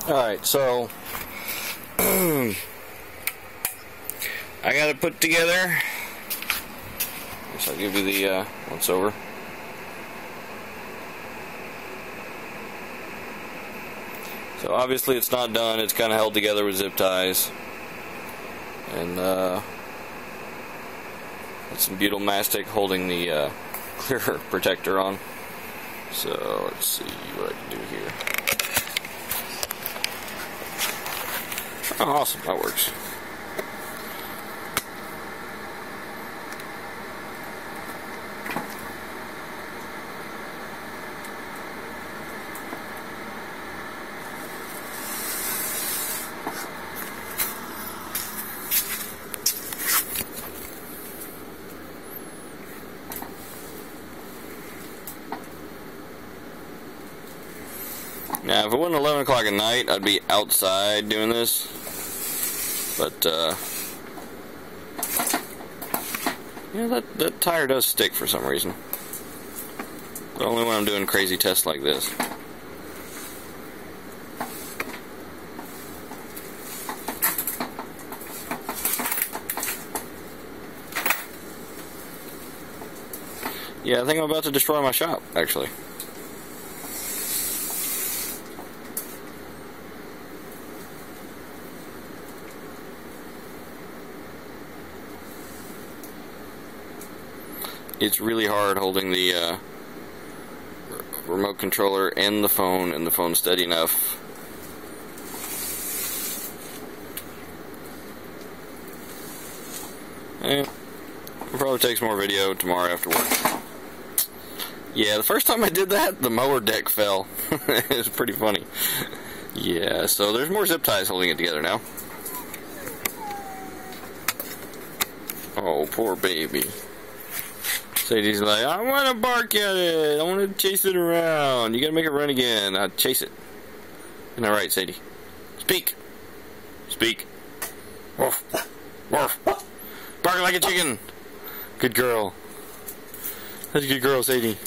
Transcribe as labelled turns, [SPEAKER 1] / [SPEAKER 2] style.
[SPEAKER 1] Alright, so I got it put together. So I'll give you the once over. So obviously it's not done, it's kind of held together with zip ties. And some butyl mastic holding the clear protector on. So let's see what I can do here. Oh, awesome, that works. Now, if it wasn't 11 o'clock at night, I'd be outside doing this. But, yeah, that tire does stick for some reason. But only when I'm doing crazy tests like this. Yeah, I think I'm about to destroy my shop, actually. It's really hard holding the remote controller and the phone steady enough. I'll probably take some more video tomorrow after work. Yeah, the first time I did that, the mower deck fell. It was pretty funny. Yeah, so there's more zip ties holding it together now. Oh, poor baby. Sadie's like, I want to bark at it. I want to chase it around. You got to make it run again. I'll chase it. Isn't that right, Sadie? Speak. Speak. Woof. Woof. Bark like a chicken. Good girl. That's a good girl, Sadie.